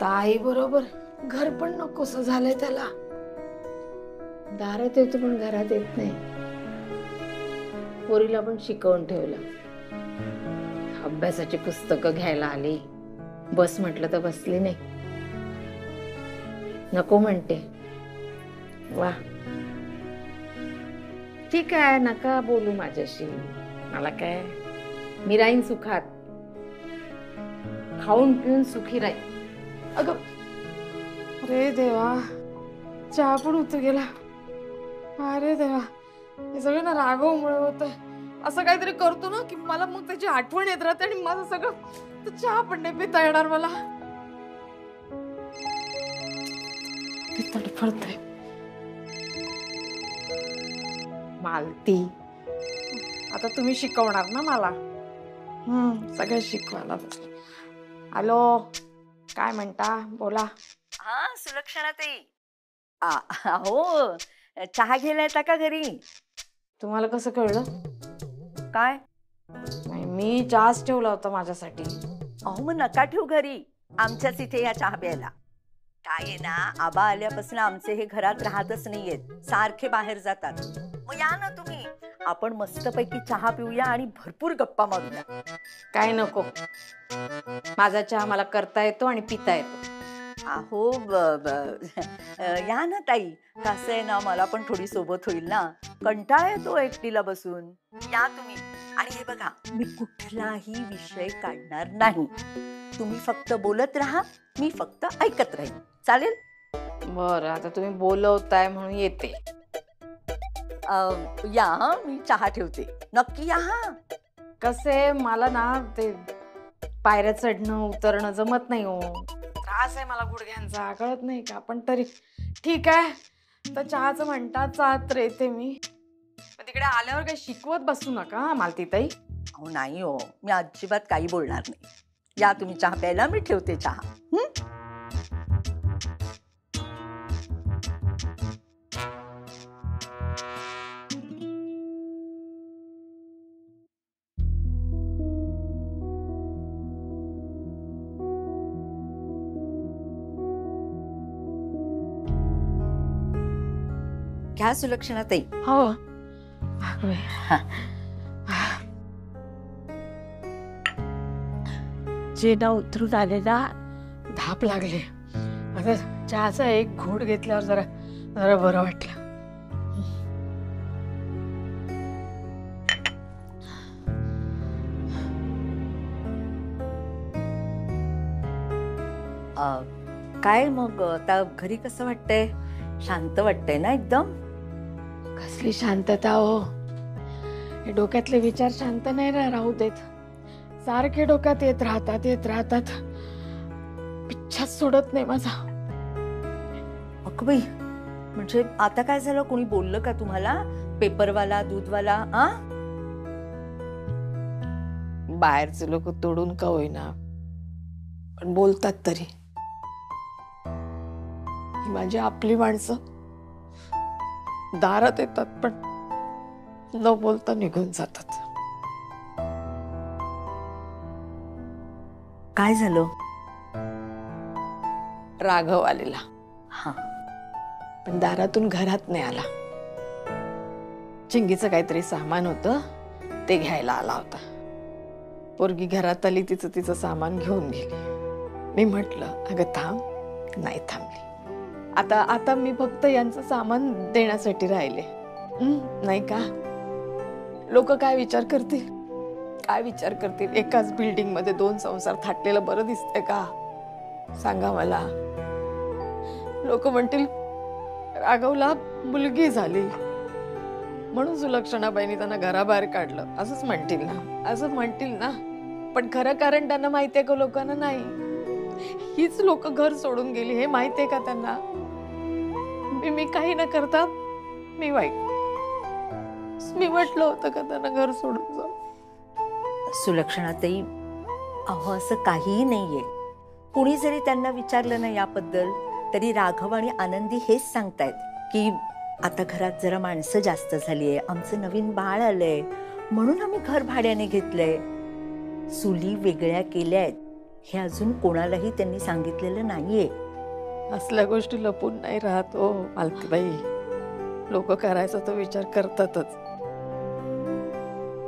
आता आई बरोबर घर पण नकोस झालंय त्याला. दारात येतो पण घरात येत नाही. पोरीला पण शिकवून ठेवलं. अभ्यासाची पुस्तकं घ्यायला आली, बस म्हटलं तर बसली नाही. नको म्हणते. वा ठीक आहे, नका बोलू माझ्याशी. मला काय, मी राहीन सुखात, खाऊन पिऊन सुखी राहीन. अगं अरे देवा, चहा पण उतू गेला. अरे देवा, हे सगळं ना राघवमुळे होत. असं काहीतरी करतो ना की मला मग त्याची आठवण येत राहते आणि माझं सगळं चहा पण नाही पिता येणार मला. तडफडतंय. मालती, आता तुम्ही शिकवणार ना मला? सगळं शिकवायला. हॅलो, काय म्हणता, बोला. हा सुलक्षणा ताई, हो चहा घ्यायला येता का घरी? तुम्हाला कसं कळलं? काय नाही, मी चहाच ठेवला होता माझ्यासाठी. अहो मग नका ठेवू घरी, आमच्याच इथे या चहा प्यायला. काय आहे ना, आबा आल्यापासून आमचे हे घरात राहतच नाहीयेत, सारखे बाहेर जातात. मग या ना तुम्ही, आपण मस्तपैकी चहा पिऊया आणि भरपूर गप्पा मारूया. काय नको, माझा चहा मला करता येतो आणि पिता येतो. अहो या ना ताई, कसं आहे ना, मला पण थोडी सोबत होईल ना. कंटाळा येतो एकटीला बसून. या तुम्ही. आणि हे बघा, मी कुठलाही विषय काढणार नाही. तुम्ही फक्त बोलत राहा, मी फक्त ऐकत राहीन. चालेल? बरं, आता तुम्ही बोलवताय म्हणून येते. या, मी चहा ठेवते. नक्की या. हा कसे, मला ना ते पायऱ्या चढणं उतरणं जमत नाही हो. त्रास आहे मला गुडघ्यांचा, कळत नाही का? पण तरी ठीक आहे. तर चहाचं म्हणतात, चात येते मी. तिकडे आल्यावर काही शिकवत बसू नका मालतीताई. अहो नाही हो, मी अजिबात काही बोलणार नाही. या तुम्ही चहा प्यायला, मी ठेवते चहा. घ्या सुलक्षणा ताई. हो. जेना उतरून आलेला धाप लागले. आता चहाचा एक घोट घेतल्यावर जरा जरा बरं वाटलं. काय मग आता घरी कसं वाटतंय? शांत वाटतंय ना एकदम? कसली शांतता हो. हे डोक्यातले विचार शांत नाही राहू देत. सारखे डोक्यात येत राहतात. पिच्छाच सोडत नाही माझा. अगं बाई, म्हणजे आता काय झालं? कोणी बोललं का तुम्हाला? पेपरवाला, दूधवाला? बाहेरचे लोक तोडून का होईना पण बोलतात तरी. ही माझी आपली माणसं दारात येतात पण न बोलता निघून जातात. काय झालं? राघव आलेला. हा, पण दारातून घरात नाही आला. चिंगीचं काहीतरी सामान होतं, ते घ्यायला आला होता. पोरगी घरात आली, तिचं सामान घेऊन गेली. मी म्हटलं, अगं थांब. नाही थांबली. आता मी फक्त यांचं सामान देण्यासाठी राहिले. नाही का? लोक काय विचार करतील? एकाच बिल्डिंग मध्ये 2 संसार थाटलेलं बरं दिसतंय का? सांगा मला. लोक म्हणतील राघवला मुलगी झाली म्हणून सुलक्षणाबाईंनी त्यांना घराबाहेर काढलं, असंच म्हणतील ना. पण खरं कारण त्यांना माहितीये का लोकांना? नाही. हीच लोक घर सोडून गेली हे माहितीये का त्यांना? मी काही न करता मी म्हटलं होतं का त्यांना घर सोडून जा? सुलक्षणाताई, अहो असं काहीही नाहीये. कुणी जरी त्यांना विचारलं ना याबद्दल, तरी राघव आणि आनंदी हेच सांगतायत की आता घरात जरा माणसं जास्त झालीये, आमचं नवीन बाळ आलंय म्हणून आम्ही घर भाड्याने घेतलंय. चुली वेगळ्या केल्यात, हे अजून कोणालाही त्यांनी सांगितलेलं नाहीये. असल्या गोष्टी लपून नाही राहत हो मालतीबाई. लोक करायचा तो विचार करतातच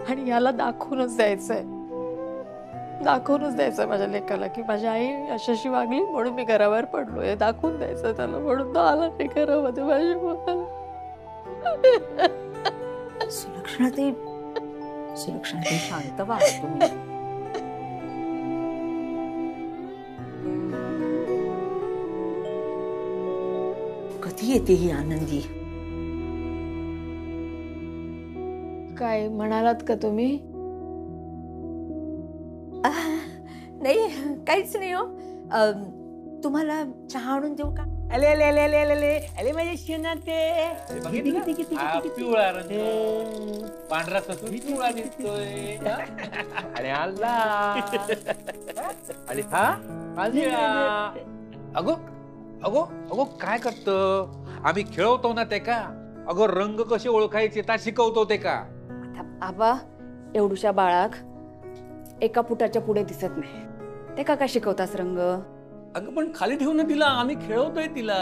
आणि याला दाखवूनच द्यायचंय माझ्या लेकाला की माझी आई अशाशी वागली म्हणून मी घराबाहेर पडलोय. दाखवून द्यायचं त्याला म्हणून तो आला नाही घरामध्ये माझ्या मुलाला. सुलक्षणाताई शांत व्हा तुम्ही. कधी येते ही आनंदी? काय म्हणालात का तुम्ही? नाही काहीच नाही हो. तुम्हाला चहा आणून देऊ का? अले अले अले अले अले अले माझे शेणाते पिवळा रंग पांढरा सफेद पिवळा दिसतोय. आणि आला आणि हा काळजिळा. अगो अगो अगो काय करत? आम्ही खेळवतो ना ते का? अगो रंग कसे ओळखायचे ता शिकवतो ते का? आबा एवढूशा बाळाक एका फुटाच्या पुढे दिसत नाही ते का काय शिकवतास रंग? अगं पण खाली ठेवून तिला आम्ही खेळवतोय तिला.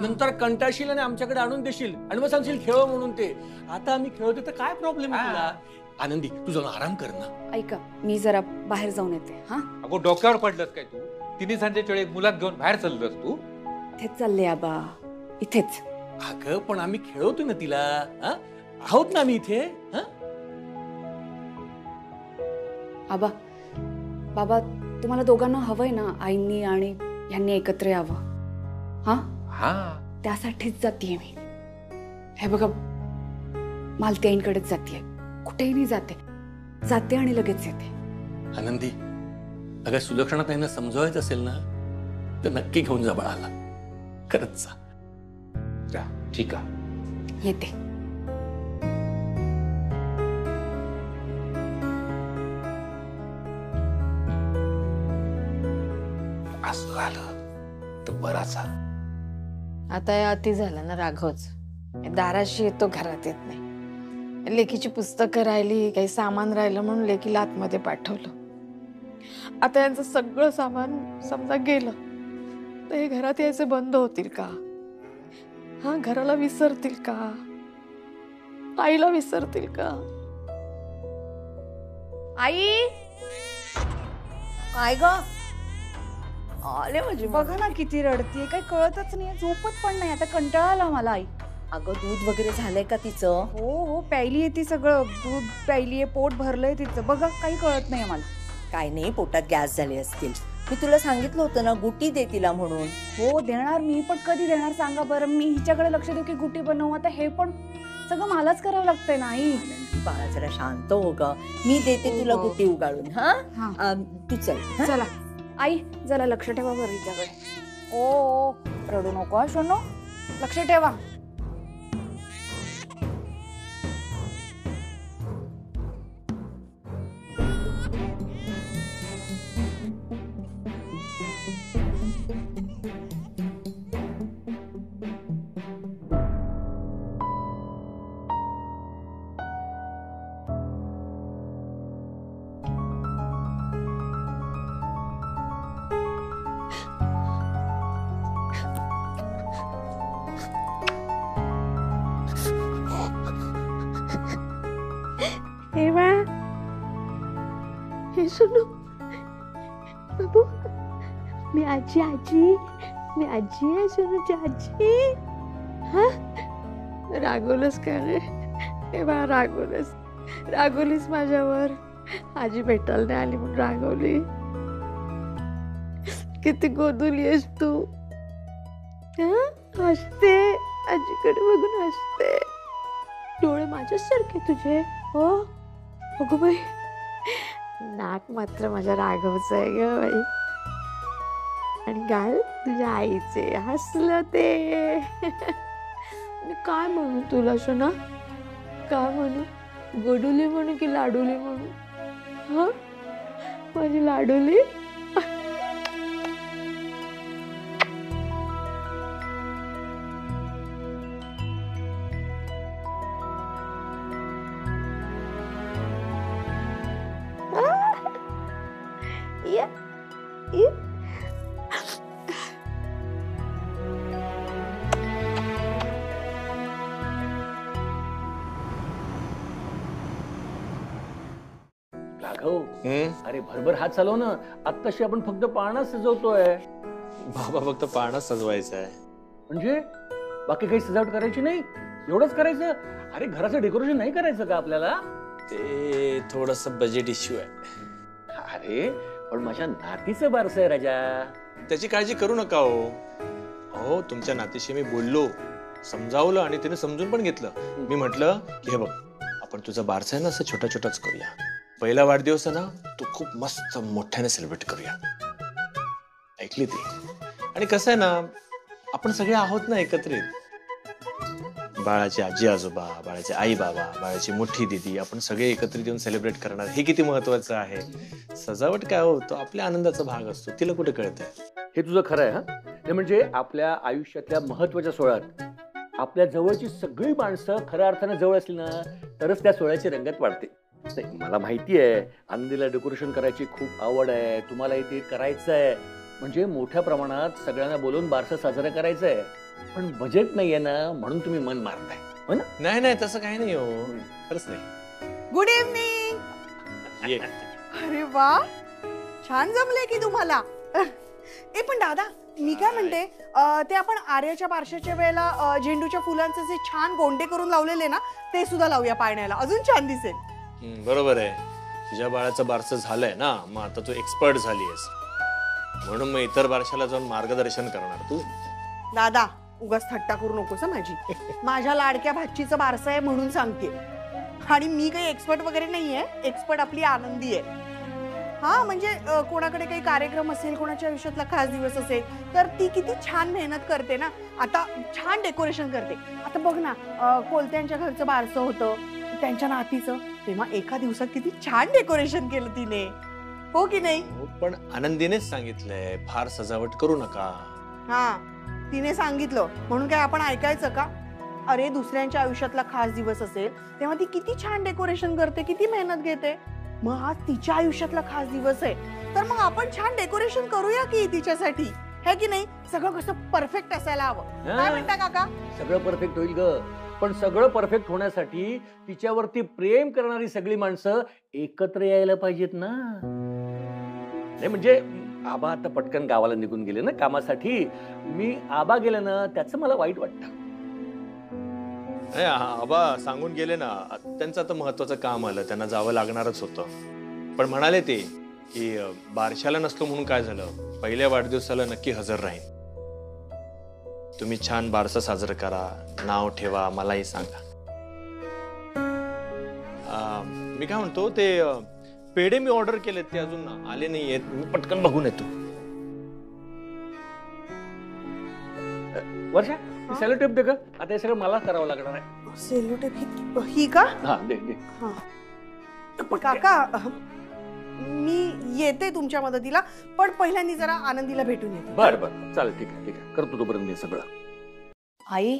नंतर कंटाळशील आणि आमच्याकडे आणून देशील आणि मग सांगशील खेळव म्हणून. ते आता आम्ही खेळवतोय तर काय प्रॉब्लेम आहे तुला? आनंदी तू जाऊन आराम कर ना. ऐका मी जरा बाहेर जाऊन येते. हा अगो डोक्यावर पडलंस काय तू? तिन्ही संध्याच्या वेळी मुलात घेऊन बाहेर चाललंस तू? इथेच चालले आबा इथेच. अगं पण आम्ही खेळवतोय ना तिला. आहोत ना आम्ही इथे. आबा बाबा तुम्हाला दोघांना हवंय ना आईंनी आणि ह्यांनी एकत्र यावं? हा हा त्यासाठीच जातीये मी. हे बघा मालती आईंकडेच जातीये. कुठेही नाही जाते आणि लगेच येते. आनंदी अगं सुलक्षणाताईंना समजवायचं असेल ना तर नक्की घेऊन जा बाळाला. खरंच जा. ठीक आहे येते. असं झालं तर बराचा. आता हे अति झालं ना राघवच. दाराशी येतो घरात येत नाही. लेकीची पुस्तकं राहिली काही सामान राहिलं म्हणून लेकीला आतमध्ये पाठवलं. आता यांचं सगळं सामान समजा गेलं तर हे घरात यायचे बंद होतील का? हा घराला विसरतील का? आईला विसरतील का? आई काय ग? आले माझी बघा ना किती रडतीये. काही कळतच नाही. झोपत पण नाही. आता कंटाळा आला मला. आई अगं दूध वगैरे झालंय का तिचं? हो प्यायलीये ती. सगळं दूध प्यायलीये. पोट भरलंय तिचं. बघा काही कळत नाही मला. काय नाही पोटात गॅस झाले असतील. मी तुला सांगितलं होतं ना गुटी दे तिला म्हणून. हो देणार मी. पण कधी देणार सांगा बरं? मी हिच्याकडे लक्ष देऊ की गुटी बनवू? आता हे पण सगळं मलाच करावं लागतंय ना आई. बाळा जरा शांत हो ग. मी देते तुला गुटी उगाळून. हा तू चल. चला आई जरा लक्ष ठेवा बरं हिच्याकडे. ओ रडू नको हा सोनू. लक्ष ठेवा. हे सुनो बाबू. मी आजी आहे सुनूची आजी. हा रागवलंस का रे? हे बा रागवलीस माझ्यावर. आजी भेटायला नाही आली म्हणून रागवली. किती गोदुली आहेस तू. हसते आजीकडे बघून हसते. डोळे माझ्यासारखे तुझे. हो अगो बाई. नाक मात्र माझ्या राघवचं आहे ग बाई. आणि गाल तुझ्या आईचे. हसलं ते. मी काय म्हणू तुला सोना? काय म्हणू? गोडुली म्हणू की लाडुली म्हणू? हा माझी लाडुली. राघव, अरे भरभर हात चालव ना. आत्ताशी आपण फक्त पाळणा सजवतोय. बाबा फक्त पाळणा सजवायचा आहे. म्हणजे बाकी काही सजावट करायची नाही, एवढंच करायचं? अरे घराचं डेकोरेशन नाही करायचं का आपल्याला? ते थोडस बजेट इश्यू आहे. अरे पण माझ्या नातीचं बारसं आहे राजा. त्याची काळजी करू नका हो. अहो तुमच्या नातीशी मी बोललो, समजावलं आणि तिने समजून पण घेतलं. मी म्हटलं की हे बघ, आपण तुझा बारसा आहे ना असं छोटा छोटाच करूया. पहिला वाढदिवस आहे ना तो खूप मस्त मोठ्याने सेलिब्रेट करूया. ऐकली ती. आणि कसं आहे ना, आपण सगळे आहोत ना एकत्रित. बाळाचे आजी आजोबा, बाळाचे आई बाबा, बाळाची मोठी दिदी, आपण सगळे एकत्रित येऊन सेलिब्रेट करणार. हे किती महत्वाचं आहे. सजावट काय हो, तो आपल्या आनंदाचा भाग असतो. तिला कुठे कळतंय? हे तुझं खरं आहे. हा ते म्हणजे आपल्या आयुष्यातल्या महत्वाच्या सोहळ्यात आपल्या जवळची सगळी माणसं खऱ्या अर्थाने जवळ असली ना तरच त्या सोहळ्याची रंगत वाढते. मला माहिती आहे आनंदीला डेकोरेशन करायची खूप आवड आहे, तुम्हाला ते करायचं आहे, म्हणजे मोठ्या प्रमाणात सगळ्यांना बोलून बारसं साजरं करायचं आहे. पण बजेट नाहीये ना म्हणून तुम्ही मन मारताय, हो ना? नाही नाही तसं काही नाही हो, खरंच नाही. Good evening. ये. अरे वा, छान जमले की तुम्हाला. ए पण दादा, मी काय म्हणते, ते आपण आर्याच्या बारशाच्या वेळेला झेंडूच्या फुलांचे जे छान गोंडे करून लावलेले ना ते सुद्धा लावूया पाळण्याला, अजून छान दिसेल. बरोबर आहे. तुझ्या बाळाचं बारसं झालंय ना, मग आता तू एक्सपर्ट झालीयस, म्हणून मग इतर बारशाला जाऊन मार्गदर्शन करणार तू. दादा उगाच थट्टा करू नकोस माझी. माझ्या लाडक्या भाचीचं बारसं आहे म्हणून सांगते. आणि मी काही एक्सपर्ट वगैरे नाहीये, एक्सपर्ट आपली आनंदी आहे. हा म्हणजे कोणाकडे काही कार्यक्रम असेल, कोणाच्या आयुष्यातला खास दिवस असेल तर ती किती छान मेहनत करते ना. आता छान डेकोरेशन करते. आता बघ ना, कोलत्यांच्या घरचं बारसं होतं त्यांच्या नातीचं, तेव्हा एका दिवसात किती छान डेकोरेशन केलं तिने, हो की नाही? पण आनंदीनेच सांगितलंय फार सजावट करू नका. हा तिने सांगितलं म्हणून काय आपण ऐकायचं का? अरे दुसऱ्यांच्या आयुष्यातला खास दिवस असेल तेव्हा ती किती छान डेकोरेशन करते, किती मेहनत घेते. मग आज तिच्या आयुष्यातला खास दिवस आहे तर मग आपण छान डेकोरेशन करूया की तिच्यासाठी, है की नाही? सगळं कसं परफेक्ट असायला हवं. काय म्हणता काका? सगळं परफेक्ट होईल ग, पण सगळं परफेक्ट होण्यासाठी तिच्यावरती प्रेम करणारी सगळी माणसं एकत्र यायला पाहिजेत ना. नाही म्हणजे आबा आता पटकन गावाला निघून गेले ना कामासाठी, मी आबा गेले ना त्याचं मला वाईट वाटतं. आबा सांगून गेले ना, त्यांचं आता महत्वाचं काम आलं, त्यांना जावं लागणारच होतं. पण म्हणाले ते की बारशाला नसलो म्हणून काय झालं, पहिल्या वाढदिवसाला नक्की हजर राहीन. तुम्ही छान बारसा साजरं करा, नाव ठेवा, मलाही सांगा. मी काय म्हणतो, ते पेढे मी ऑर्डर केलेत ते अजून आले नाहीयेत, मी पटकन बघून येतो. वर्षा सेलो टेप दे ग, आता हे सगळं मला करावं लागणार आहे. सेलो टेप ही का? हा दे दे. काका मी येते तुमच्या मदतीला, पण पहिल्यांदा जरा आनंदीला भेटून येते. बर बर चालेल, ठीक आहे ठीक आहे, करतो तोपर्यंत मी सगळं. आई,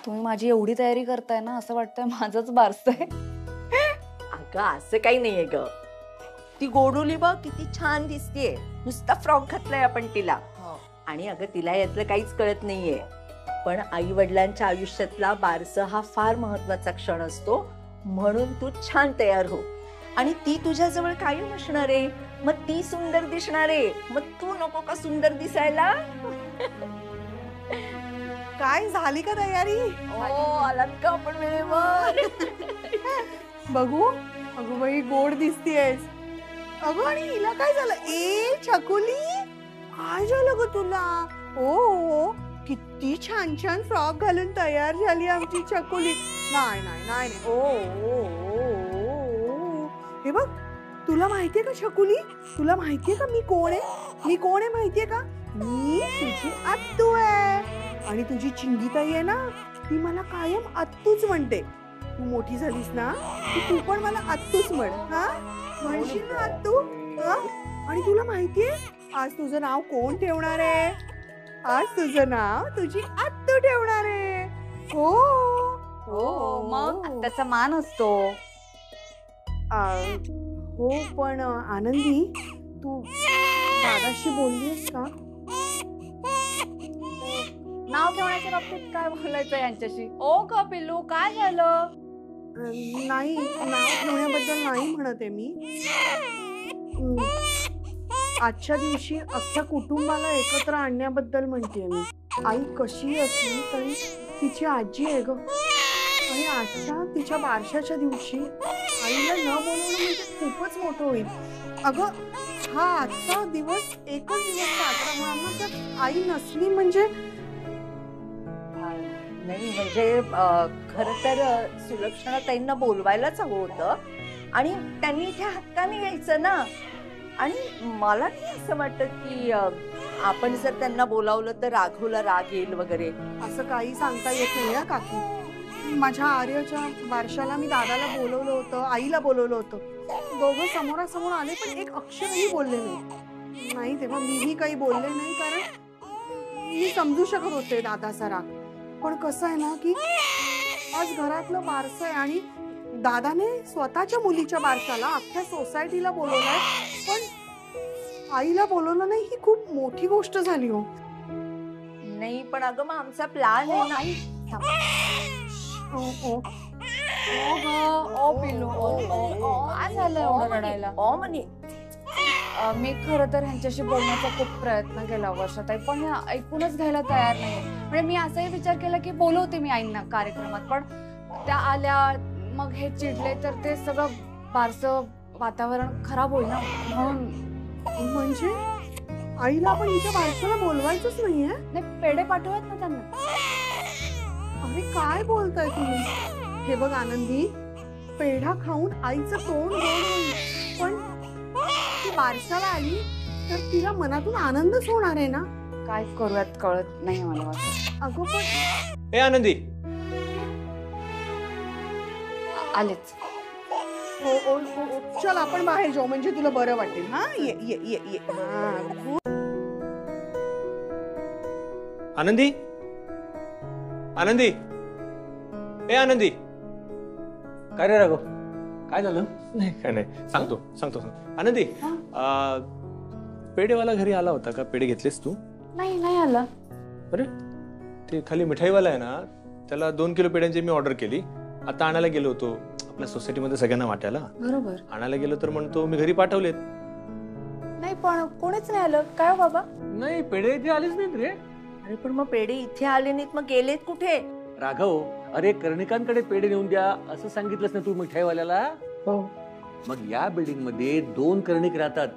तुम्ही माझी एवढी तयारी करताय ना, असं वाटतंय माझंच बारसं आहे. अगं असं काही नाहीये ग. ती गोडुली बघ किती छान दिसतेय, नुसता फ्रॉक घातलाय आपण तिला. आणि अगं तिला यातलं काहीच कळत नाहीये, पण आई वडिलांच्या आयुष्यातला बारसं हा फार महत्वाचा क्षण असतो, म्हणून तू छान तयार हो. आणि ती तुझ्याजवळ कायम असणार आहे, मग ती सुंदर दिसणार आहे, मग तू नको का सुंदर दिसायला? काय झाली का तयारी? आलात का आपण वेळेवर? बघू. अगं बाई गोड दिसतेस. अगं आणि हिला काय झालं? ए छकुली, काय झालं ग तुला? ओ किती छान छान फ्रॉक घालून तयार झाली आमची छकुली. नाही नाही नाही नाही. ओ हे बघ, तुला माहितीये का छकुली, तुला माहितीये का मी कोण आहे? मी कोण आहे माहितीये का? मी तुझी आत्तू आहे. आणि तुझी चिंगीताई आहे ना, ती मला कायम आत्तूच म्हणते. तू मोठी झालीस ना की तू पण मला आत्तूच म्हण. हा म्हणशील ना आत्तू? हा. आणि तुला माहितीये आज तुझं नाव कोण ठेवणार आहे? आज तुझं नाव तुझी आत्तू ठेवणार आहे. हो हो, मग त्याचा मान असतो. हो पण आनंदी, तू दादाशी बोललीस का? नाव ठेवण्याच्या बाबतीत काय बोलायचं यांच्याशी? ओ का पिल्लू, काय झालं? नाही, नाव ठेवण्याबद्दल नाही म्हणत आहे मी. आजच्या दिवशी अख्ख्या कुटुंबाला एकत्र आणण्याबद्दल म्हणते मी. आई कशी असली तरी तिची आजी आहे ग, आणि आजच्या तिच्या बारशाच्या दिवशी आईला न बोलवणं म्हणजे खूपच मोठं होईल. अगं, हा आजचा दिवस एकच दिवस साजरा होणार ना, तर आई नसली म्हणजे. नाही म्हणजे खरं तर सुलक्षणा ताईंना बोलवायलाच हवं होतं आणि त्यांनी इथे हक्काने यायचं ना. आणि मला नाही असं वाटत की आपण जर त्यांना बोलावलं तर राघवला राग येईल वगैरे. असं काही सांगता येत नाही ना काकी. माझ्या आर्यच्या बारशाला मी दादाला बोलवलं होतं, आईला बोलवलं होतं. दोघं समोरासमोर आले पण एक अक्षरही बोलले नाही. तेव्हा मीही काही बोलले नाही, कारण मी समजू शकत होते दादाचा राग. पण कसं आहे ना की आज घरातलं बारसं आहे आणि दादाने स्वतःच्या मुलीच्या बारशाला अख्ख्या सोसायटीला बोलवलंय, पण आईला बोलवलं नाही. ही खूप मोठी गोष्ट झाली हो. नाही पण अगं मग आमचा प्लॅन आहे ना. काय झालं एवढं रडायला? म्हणे मी खरं तर ह्यांच्याशी बोलण्याचा खूप प्रयत्न केला वर्षाताई, पण हे ऐकूनच घ्यायला तयार नाही. म्हणजे मी असाही विचार केला की बोलवते मी आईंना कार्यक्रमात, पण त्या आल्या, मग हे चिडले तर ते सगळं बारसं वातावरण खराब होईल ना, म्हणून. म्हणजे आईला आपण हिच्या बारशाला बोलवायचंच नाहीये? नाही, पेढे पाठवत ना त्यांना. अरे काय बोलताय तुम्ही? हे बघ आनंदी, पेढा खाऊन आईचं तोंड गोड होईल, पण ती बारशाला आली तर तिला मनातून आनंदच होणार आहे ना. काय करूयात कळत नाही मला वाटत. अगं पण ए आनंदी, आलेच. चल आपण बाहेर जाऊ, म्हणजे तुला बरं वाटेल. हा, ये ये ये ये. आनंदी, आनंदी, ए आनंदी. काय रे राघव, काय झालं? नाही काय नाही, सांगतो सांगतो. आनंदी, पेढेवाला घरी आला होता का? पेढे घेतलेस तू? नाही आला. अरे, ते खाली मिठाईवाला आहे ना, त्याला 2 किलो पेढ्यांची मी ऑर्डर केली. आता आणायला गेलो होतो आपल्या सोसायटीमध्ये सगळ्यांना वाटायला. बरोबर. आणायला गेलो तर म्हणतो मी घरी पाठवलेत. नाही पण कोणीच नाही आलं. काय हो बाबा? नाही, पेढे इथे आलेच नाहीत रे. अरे पण मग पेढे इथे आले नाहीत, मग गेलेत कुठे? राघव, अरे कर्णिकांकडे पेढे नेऊन द्या असं सांगितलंस ना तू मिठाईवाल्याला. हो. मग या बिल्डिंग मध्ये 2 कर्णिक राहतात.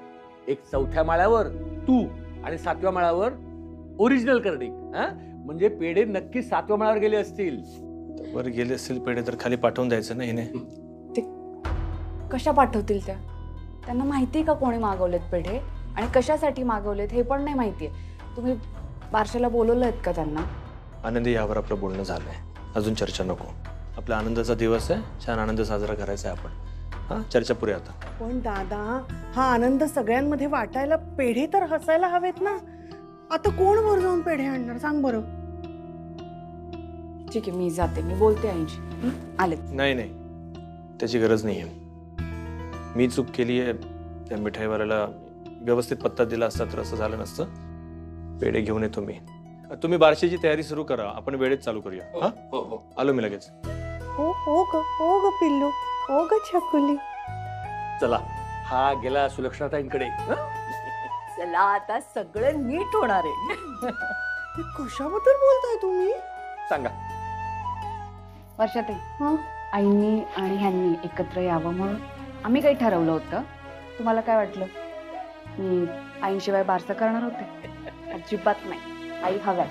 एक 4थ्या माळ्यावर तू आणि 7व्या माळ्यावर ओरिजिनल कर्णिक. म्हणजे पेढे नक्की 7व्या माळ्यावर गेले असतील. वर गेले असतील पेढे तर खाली पाठवून द्यायचं ना हिने. ते कशा पाठवतील त्या? त्यांना माहिती का कोणी मागवलेत पेढे आणि कशासाठी मागवलेत हे पण नाही माहितीये. तुम्ही बारशाला बोलवलंत का त्यांना? आनंदी, यावर आपलं बोलणं झालंय, अजून चर्चा नको. आपला आनंदाचा दिवस आहे, छान आनंद साजरा करायचा आहे आपण. हा, चर्चा पुरे आता. पण दादा, हा आनंद सगळ्यांमध्ये वाटायला पेढे तर हसायला हवेत ना. आता कोण वर जाऊन पेढे आणणार सांग बरं? ठीक आहे, मी जाते, मी बोलते आईंशी. आले. नाही नाही, त्याची गरज नाहीये. मी चूक केली आहे. त्या मिठाईवाल्याला व्यवस्थित पत्ता दिला असता तर असं झालं नसतं. पेढे घेऊन येतो मी. तुम्ही बारशीची तयारी सुरू करा, आपण वेळेत चालू करूया. हा, हो हो, आलो मी लगेच. हो ग पिल्लू, हो ग छकुली. चला, हा गेला सुलक्षणाताईंकडे. चला आता सगळं नीट होणार आहे. हे कशाबद्दल बोलताय तुम्ही? सांगा. वर्षाताई, आईंनी आणि ह्यांनी एकत्र यावं म्हणून आम्ही काही ठरवलं होतं. तुम्हाला काय वाटलं? मी आईंशिवाय बारसं करणार होते? अजिबात नाही. आई हव्या.